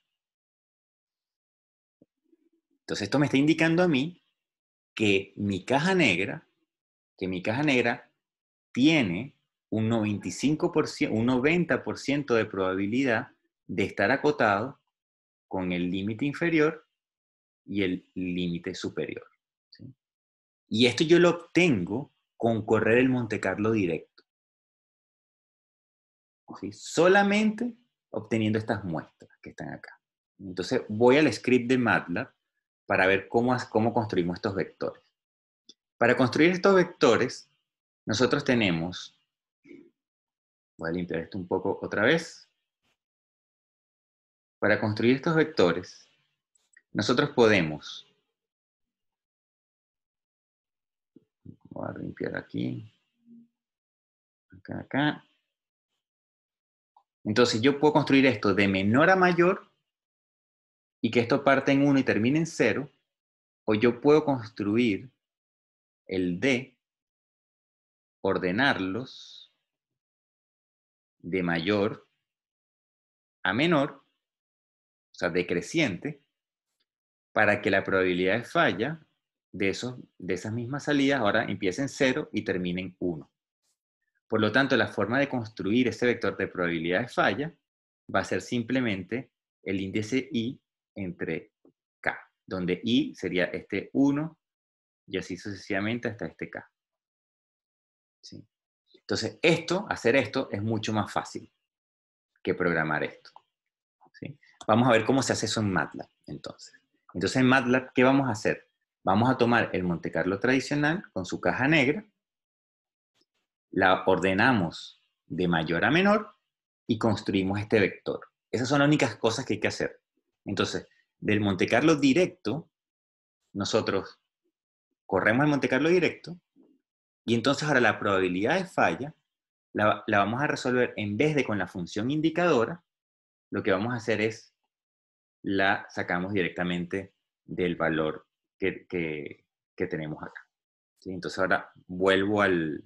Entonces esto me está indicando a mí que mi caja negra tiene un 95%, un 90% de probabilidad de estar acotado con el límite inferior y el límite superior. ¿Sí? Y esto yo lo obtengo con correr el Monte Carlo directo. ¿Sí? Solamente obteniendo estas muestras que están acá. Entonces voy al script de MATLAB para ver cómo construimos estos vectores. Para construir estos vectores, nosotros tenemos, voy a limpiar esto un poco otra vez. Para construir estos vectores, nosotros podemos, voy a limpiar aquí, acá, acá. Entonces yo puedo construir esto de menor a mayor y que esto parte en 1 y termine en 0, o yo puedo construir el D, ordenarlos de mayor a menor, o sea, decreciente, para que la probabilidad de falla de esas mismas salidas ahora empiece en 0 y termine en 1. Por lo tanto, la forma de construir ese vector de probabilidad de falla va a ser simplemente el índice I entre K, donde I sería este 1 y así sucesivamente hasta este K. ¿Sí? Entonces, hacer esto es mucho más fácil que programar esto. ¿Sí? Vamos a ver cómo se hace eso en MATLAB, entonces. Entonces, en MATLAB, ¿qué vamos a hacer? Vamos a tomar el Monte Carlo tradicional con su caja negra, la ordenamos de mayor a menor y construimos este vector. Esas son las únicas cosas que hay que hacer. Entonces, del Monte Carlo directo, nosotros corremos el Monte Carlo directo y entonces ahora la probabilidad de falla la vamos a resolver en vez de con la función indicadora, lo que vamos a hacer es la sacamos directamente del valor que tenemos acá. ¿Sí? Entonces ahora vuelvo al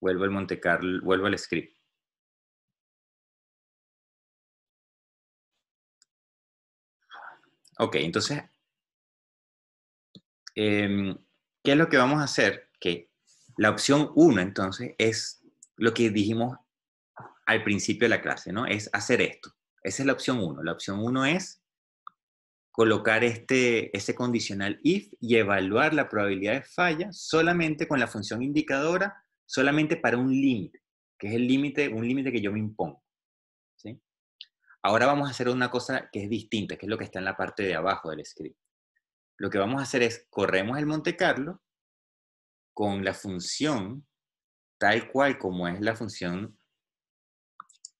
Monte Carlo, vuelvo al script. Ok, entonces, ¿qué es lo que vamos a hacer? Que la opción 1, entonces, es lo que dijimos al principio de la clase, ¿no? Es hacer esto. Esa es la opción 1. La opción 1 es colocar ese condicional if y evaluar la probabilidad de falla solamente con la función indicadora, solamente para un límite, que es un límite que yo me impongo. ¿Sí? Ahora vamos a hacer una cosa que es distinta, que es lo que está en la parte de abajo del script. Lo que vamos a hacer es, corremos el Monte Carlo con la función tal cual como es la función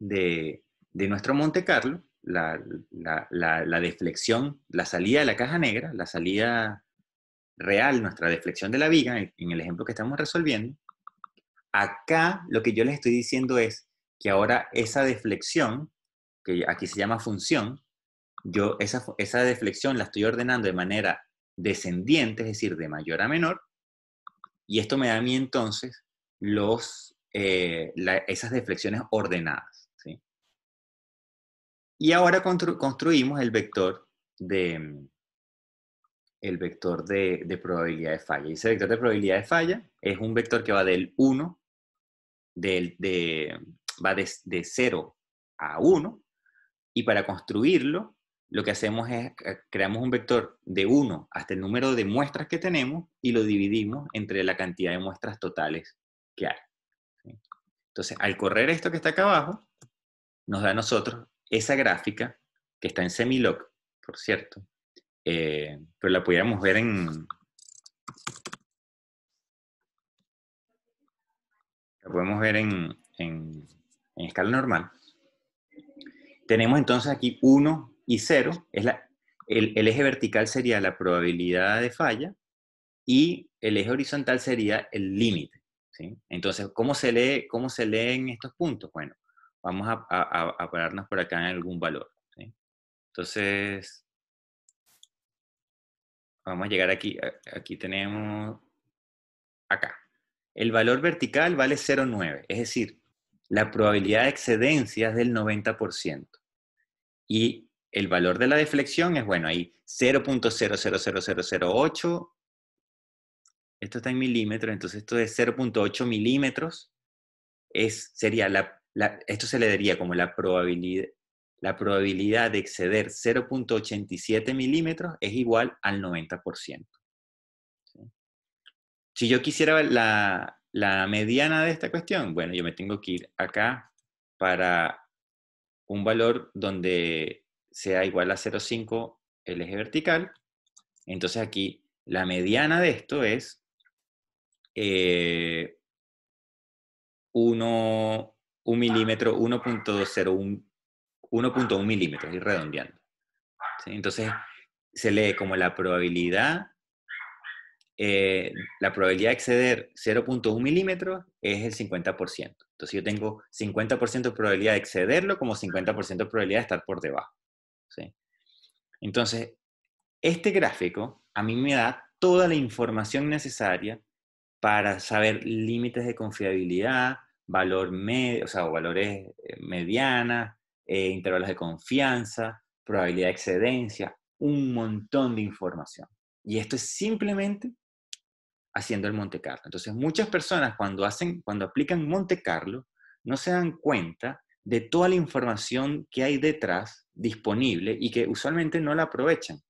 de nuestro Monte Carlo, la deflexión, la salida de la caja negra, la salida real, nuestra deflexión de la viga, en el ejemplo que estamos resolviendo. Acá lo que yo les estoy diciendo es que ahora esa deflexión, que aquí se llama función, yo esa deflexión la estoy ordenando de manera descendiente, es decir, de mayor a menor, y esto me da a mí entonces esas deflexiones ordenadas. ¿Sí? Y ahora construimos el vector de probabilidad de falla. Y ese vector de probabilidad de falla es un vector que va del 1, va de 0 a 1, y para construirlo, lo que hacemos es, creamos un vector de 1 hasta el número de muestras que tenemos y lo dividimos entre la cantidad de muestras totales que hay. ¿Sí? Entonces, al correr esto que está acá abajo, nos da a nosotros esa gráfica, que está en Semilog, por cierto, pero la pudiéramos ver la podemos ver en escala normal. Tenemos entonces aquí 1 y 0, el eje vertical sería la probabilidad de falla y el eje horizontal sería el límite. ¿Sí? Entonces, ¿cómo se leen estos puntos? Bueno, vamos a pararnos por acá en algún valor. ¿Sí? Entonces, vamos a llegar aquí. Aquí tenemos, acá. El valor vertical vale 0,9, es decir, la probabilidad de excedencia es del 90%. Y el valor de la deflexión es, bueno, ahí 0.000008. Esto está en milímetros, entonces esto es 0.8 milímetros. Sería esto se le daría como la probabilidad de exceder 0.87 milímetros es igual al 90%. ¿Sí? Si yo quisiera la mediana de esta cuestión, bueno, yo me tengo que ir acá para un valor donde sea igual a 0,5 el eje vertical. Entonces aquí la mediana de esto es 1 milímetro, 1.1 milímetros, y redondeando. ¿Sí? Entonces se lee como la probabilidad de exceder 0.1 milímetros es el 50%. Entonces yo tengo 50% de probabilidad de excederlo como 50% de probabilidad de estar por debajo. ¿Sí? Entonces, este gráfico a mí me da toda la información necesaria para saber límites de confiabilidad, valor medio, o sea, valores medianas, intervalos de confianza, probabilidad de excedencia, un montón de información. Y esto es simplemente haciendo el Monte Carlo. Entonces, muchas personas cuando aplican Monte Carlo no se dan cuenta de toda la información que hay detrás disponible y que usualmente no la aprovechan.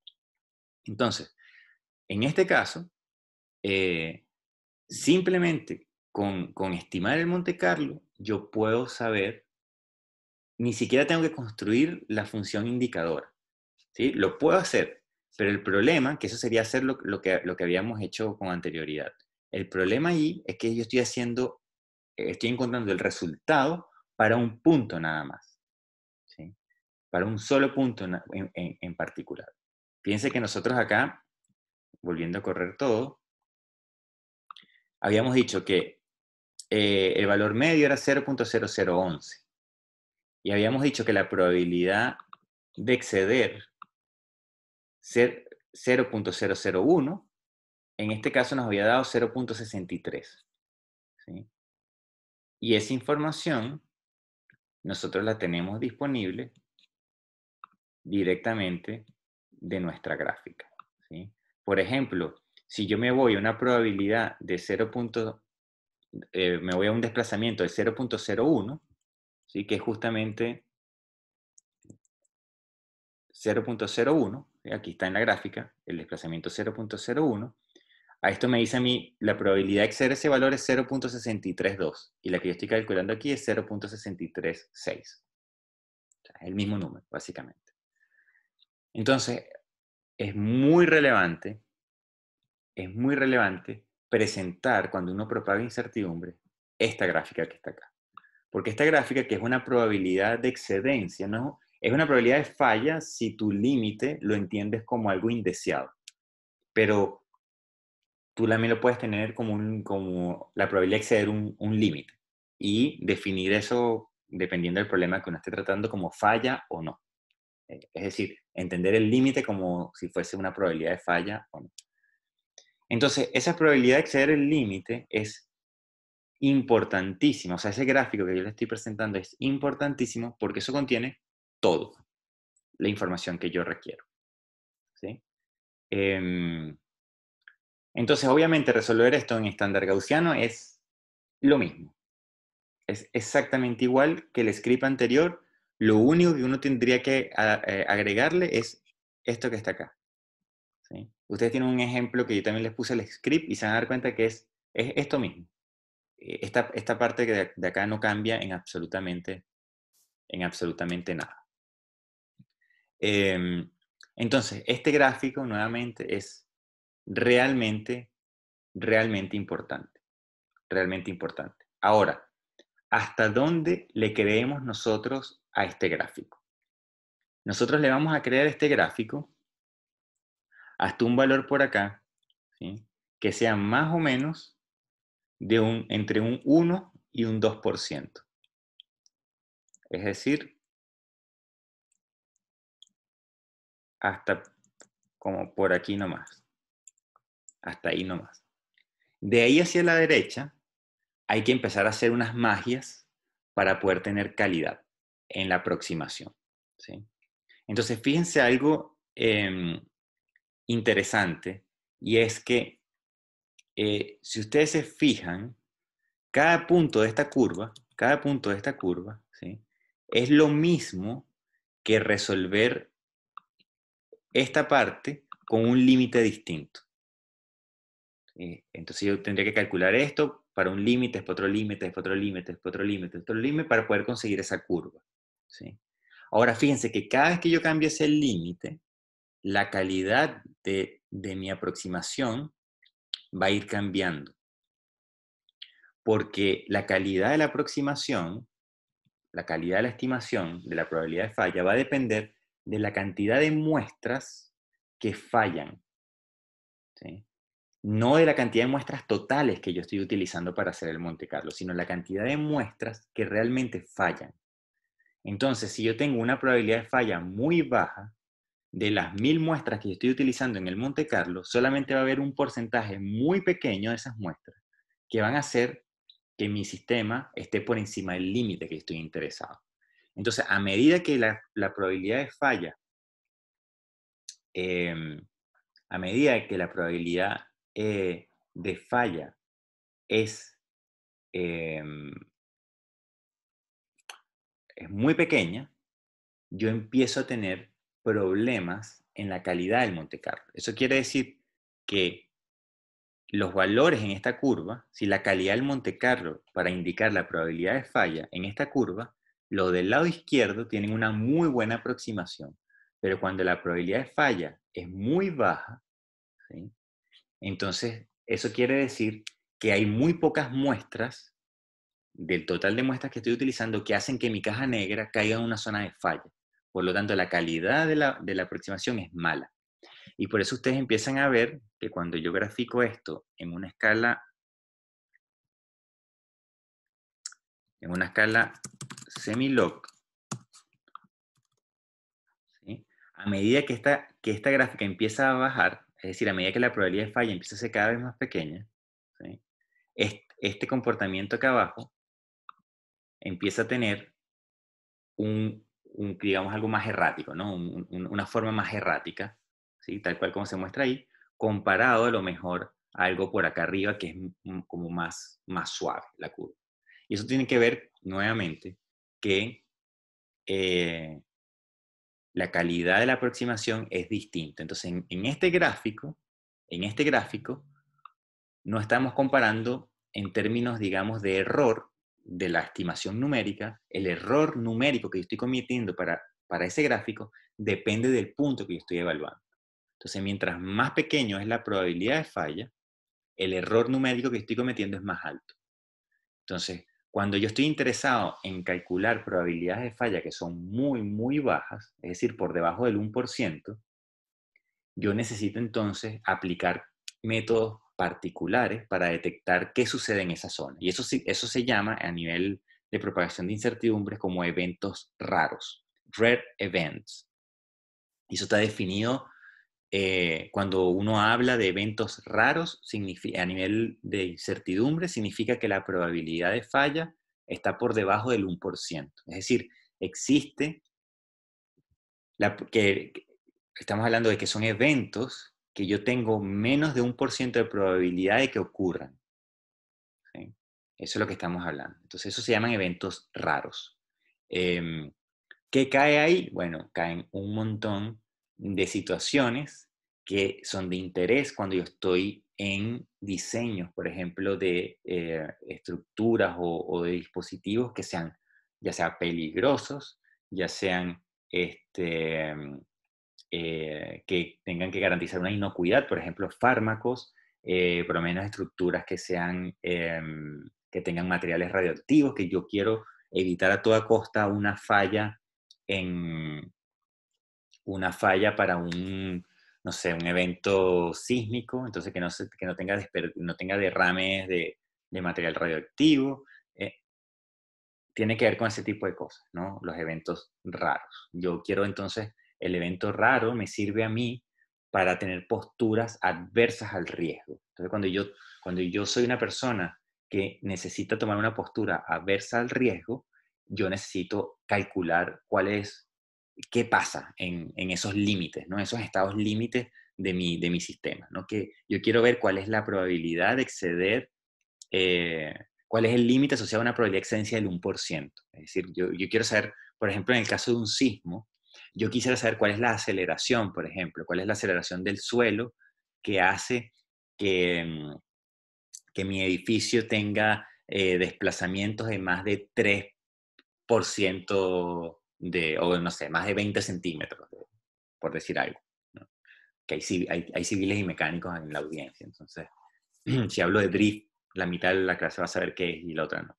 Entonces, en este caso, simplemente con estimar el Monte Carlo, yo puedo saber, ni siquiera tengo que construir la función indicadora. ¿Sí? Lo puedo hacer, pero el problema, que eso sería hacer lo que habíamos hecho con anterioridad. El problema ahí es que yo estoy encontrando el resultado para un punto nada más. ¿Sí? Para un solo punto en particular. Piense que nosotros acá, volviendo a correr todo, habíamos dicho que el valor medio era 0.0011. Y habíamos dicho que la probabilidad de exceder 0.001, en este caso nos había dado 0.63. ¿Sí? Y esa información nosotros la tenemos disponible directamente de nuestra gráfica. ¿Sí? Por ejemplo, si yo me voy a una probabilidad de me voy a un desplazamiento de 0.01, ¿sí? Que es justamente 0.01, Aquí está en la gráfica, el desplazamiento 0.01. A esto me dice a mí, la probabilidad de exceder ese valor es 0.632 y la que yo estoy calculando aquí es 0.636. O sea, es el mismo número, básicamente. Entonces, es muy relevante presentar, cuando uno propaga incertidumbre, esta gráfica que está acá. Porque esta gráfica, que es una probabilidad de excedencia, ¿no? Es una probabilidad de falla si tu límite lo entiendes como algo indeseado. Pero tú también lo puedes tener como la probabilidad de exceder un límite y definir eso, dependiendo del problema que uno esté tratando, como falla o no. Es decir, entender el límite como si fuese una probabilidad de falla o no. Entonces, esa probabilidad de exceder el límite es importantísima. O sea, ese gráfico que yo le estoy presentando es importantísimo porque eso contiene todo la información que yo requiero. ¿Sí? Entonces, obviamente, resolver esto en estándar gaussiano es lo mismo. Es exactamente igual que el script anterior. Lo único que uno tendría que agregarle es esto que está acá. ¿Sí? Ustedes tienen un ejemplo que yo también les puse el script y se van a dar cuenta que es esto mismo. Esta parte que de acá no cambia en absolutamente nada. Entonces, este gráfico nuevamente es realmente importante. Realmente importante. Ahora, ¿hasta dónde le creemos nosotros a este gráfico? Nosotros le vamos a crear este gráfico hasta un valor por acá, ¿sí? Que sea más o menos entre un 1 y un 2%. Es decir, hasta como por aquí nomás. Hasta ahí nomás. De ahí hacia la derecha, hay que empezar a hacer unas magias para poder tener calidad en la aproximación. ¿Sí? Entonces, fíjense algo interesante, y es que si ustedes se fijan, cada punto de esta curva, ¿sí? Es lo mismo que resolver esta parte con un límite distinto. Entonces yo tendría que calcular esto para un límite, después otro límite, después otro límite, después otro límite, otro límite, para poder conseguir esa curva. ¿Sí? Ahora fíjense que cada vez que yo cambie ese límite, la calidad de mi aproximación va a ir cambiando. Porque la calidad de la aproximación, la calidad de la estimación de la probabilidad de falla va a depender de la cantidad de muestras que fallan. ¿Sí? No de la cantidad de muestras totales que yo estoy utilizando para hacer el Monte Carlo, sino la cantidad de muestras que realmente fallan. Entonces, si yo tengo una probabilidad de falla muy baja, de las 1000 muestras que yo estoy utilizando en el Monte Carlo, solamente va a haber un porcentaje muy pequeño de esas muestras que van a hacer que mi sistema esté por encima del límite que estoy interesado. Entonces, a medida que la probabilidad de falla, a medida que la probabilidad de falla es, es muy pequeña, yo empiezo a tener problemas en la calidad del Monte Carlo. Eso quiere decir que los valores en esta curva, si la calidad del Monte Carlo para indicar la probabilidad de falla en esta curva, los del lado izquierdo tienen una muy buena aproximación, pero cuando la probabilidad de falla es muy baja, ¿sí? Entonces eso quiere decir que hay muy pocas muestras del total de muestras que estoy utilizando que hacen que mi caja negra caiga en una zona de falla. Por lo tanto, la calidad de la aproximación es mala. Y por eso ustedes empiezan a ver que cuando yo grafico esto en una escala semi-log, ¿sí? A medida que esta gráfica empieza a bajar, es decir, a medida que la probabilidad de falla empieza a ser cada vez más pequeña, ¿sí? Este comportamiento acá abajo empieza a tener digamos, algo más errático, ¿no? Una forma más errática, ¿sí? Tal cual como se muestra ahí, comparado a lo mejor a algo por acá arriba que es como más suave la curva. Y eso tiene que ver, nuevamente, que la calidad de la aproximación es distinta. Entonces, en este gráfico, no estamos comparando en términos, digamos, de error de la estimación numérica. El error numérico que yo estoy cometiendo para ese gráfico depende del punto que yo estoy evaluando. Entonces, mientras más pequeño es la probabilidad de falla, el error numérico que estoy cometiendo es más alto. Entonces, cuando yo estoy interesado en calcular probabilidades de falla que son muy, muy bajas, es decir, por debajo del 1%, yo necesito entonces aplicar métodos particulares para detectar qué sucede en esa zona. Y eso se llama a nivel de propagación de incertidumbres como eventos raros, rare events. Y eso está definido cuando uno habla de eventos raros a nivel de incertidumbre, significa que la probabilidad de falla está por debajo del 1%. Es decir, existe, estamos hablando de que son eventos que yo tengo menos de 1% de probabilidad de que ocurran. ¿Sí? Eso es lo que estamos hablando. Entonces, eso se llaman eventos raros. ¿Qué cae ahí? Bueno, caen un montón de situaciones que son de interés cuando yo estoy en diseños, por ejemplo, de estructuras o de dispositivos que sean, ya sea peligrosos, ya sean que tengan que garantizar una inocuidad, por ejemplo, fármacos, por lo menos estructuras que sean, que tengan materiales radioactivos, que yo quiero evitar a toda costa en una falla para no sé, un evento sísmico, entonces que no tenga derrames de material radioactivo. Tiene que ver con ese tipo de cosas, ¿no? Los eventos raros. Yo quiero entonces, el evento raro me sirve a mí para tener posturas adversas al riesgo. Entonces, cuando yo soy una persona que necesita tomar una postura adversa al riesgo, yo necesito calcular qué pasa en esos límites, ¿no? Esos estados límites de mi sistema, ¿no? Que yo quiero ver cuál es la probabilidad de exceder cuál es el límite asociado a una probabilidad de excelencia del 1%. Es decir, yo quiero saber, por ejemplo, en el caso de un sismo, yo quisiera saber cuál es la aceleración, por ejemplo, cuál es la aceleración del suelo que hace que, que mi edificio tenga desplazamientos de más de 3% o no sé, más de 20 centímetros, por decir algo. ¿No? Que hay civiles y mecánicos en la audiencia, entonces si hablo de drift, la mitad de la clase va a saber qué es y la otra no.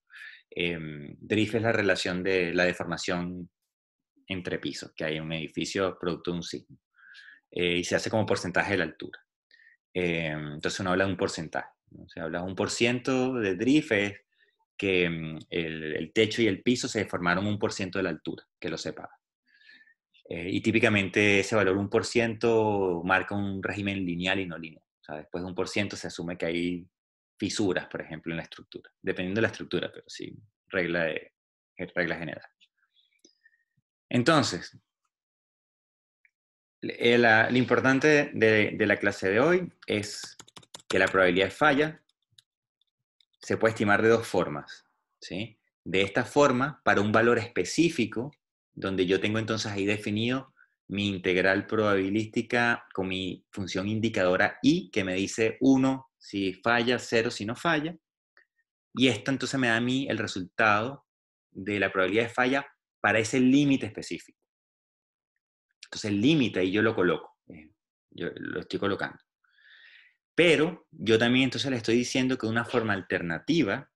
Drift es la relación de la deformación entre pisos que hay en un edificio producto de un sismo. Y se hace como porcentaje de la altura. Entonces uno habla de un porcentaje, ¿no? Se habla de 1% de drift, es que el techo y el piso se deformaron 1% de la altura que lo separa. Y típicamente ese valor 1% marca un régimen lineal y no lineal. O sea, después de 1% se asume que hay fisuras, por ejemplo, en la estructura. Dependiendo de la estructura, pero sí, regla general. Entonces, lo importante de la clase de hoy es que la probabilidad de falla se puede estimar de dos formas, ¿sí? De esta forma, para un valor específico, donde yo tengo entonces ahí definido mi integral probabilística con mi función indicadora i, que me dice 1 si falla, 0 si no falla, y esto entonces me da a mí el resultado de la probabilidad de falla para ese límite específico. Entonces el límite ahí yo lo coloco, yo lo estoy colocando. Pero yo también entonces le estoy diciendo que una forma alternativa,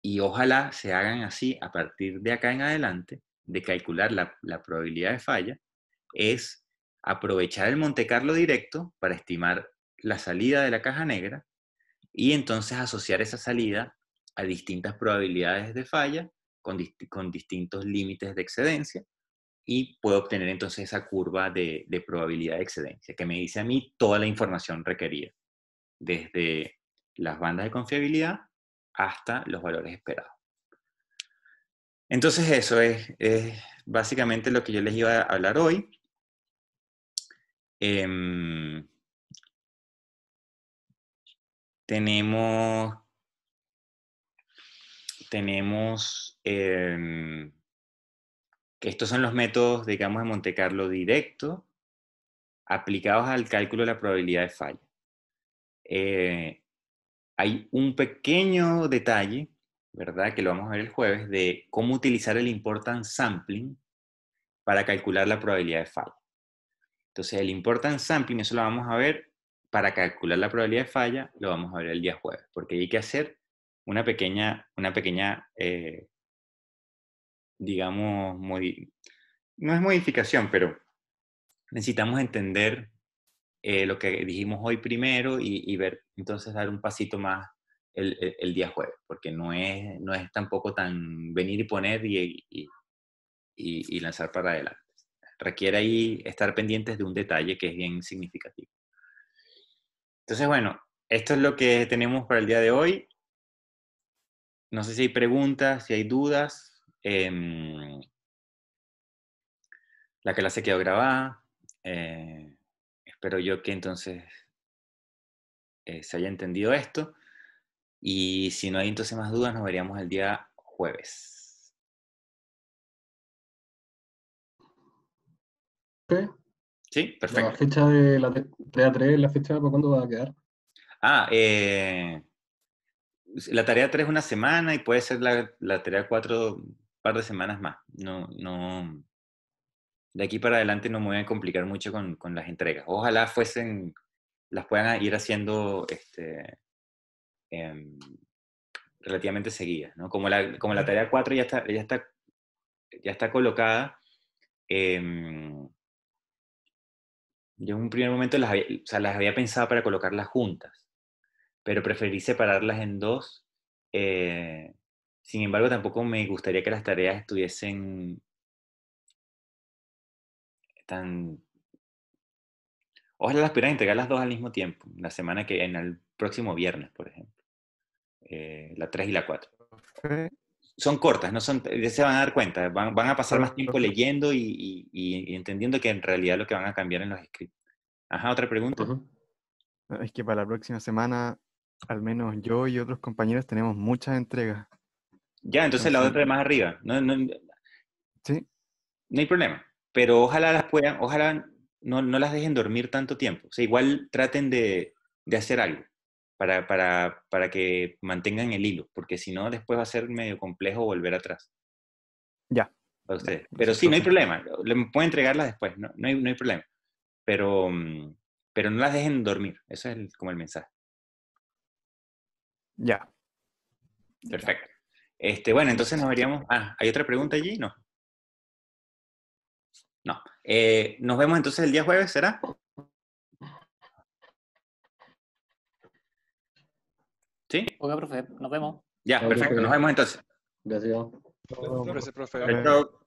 y ojalá se hagan así a partir de acá en adelante, de calcular la probabilidad de falla, es aprovechar el Monte Carlo directo para estimar la salida de la caja negra y entonces asociar esa salida a distintas probabilidades de falla con distintos límites de excedencia y puedo obtener entonces esa curva de probabilidad de excedencia que me dice a mí toda la información requerida, desde las bandas de confiabilidad hasta los valores esperados. Entonces eso es básicamente lo que yo les iba a hablar hoy. Tenemos que estos son los métodos, digamos, de Monte Carlo directo, aplicados al cálculo de la probabilidad de falla. Hay un pequeño detalle, ¿verdad?, que lo vamos a ver el jueves, de cómo utilizar el importance sampling para calcular la probabilidad de falla. Entonces, el importance sampling, eso lo vamos a ver para calcular la probabilidad de falla, lo vamos a ver el día jueves, porque hay que hacer una pequeña digamos, no es modificación, pero necesitamos entender lo que dijimos hoy primero y ver, entonces dar un pasito más el día jueves, porque no es tampoco tan venir y poner y lanzar para adelante. Requiere ahí estar pendientes de un detalle que es bien significativo. Entonces, bueno, esto es lo que tenemos para el día de hoy. No sé si hay preguntas, si hay dudas. La clase quedó grabada. Espero yo que entonces se haya entendido esto. Y si no hay entonces más dudas, nos veríamos el día jueves. Sí. ¿Sí? La Perfecto. fecha de la tarea 3, ¿la fecha para cuándo va a quedar? La tarea 3 una semana y puede ser la tarea 4 un par de semanas más. No, de aquí para adelante no me voy a complicar mucho con las entregas. Ojalá las puedan ir haciendo relativamente seguidas, ¿no? Como la tarea 4 ya está colocada, yo en un primer momento las había pensado para colocarlas juntas, pero preferí separarlas en dos. Sin embargo, tampoco me gustaría que las tareas estuviesen tan... Ojalá las pudieran entregar las dos al mismo tiempo, en el próximo viernes, por ejemplo. La 3 y la 4. Son cortas, no son, ya se van a dar cuenta, van a pasar más tiempo leyendo y entendiendo que en realidad lo que van a cambiar en los scripts. Ajá, ¿otra pregunta? Es que para la próxima semana, al menos yo y otros compañeros tenemos muchas entregas. Ya, entonces la otra de más arriba. No Sí, hay problema. Pero ojalá no las dejen dormir tanto tiempo. O sea, igual traten de hacer algo para que mantengan el hilo, porque si no, después va a ser medio complejo volver atrás ya. para ustedes. Pero Gracias, sí, no hay profe. problema. Pueden entregarlas después, no hay problema. Pero no las dejen dormir. Eso es como el mensaje. Ya. Perfecto. Bueno, entonces nos veríamos... ¿hay otra pregunta allí? No. No. Nos vemos entonces el día jueves, ¿será? ¿Sí? Ok, profe, nos vemos. Ya, Chao, perfecto. profe. Nos vemos entonces. Gracias. Gracias, profe. Chao.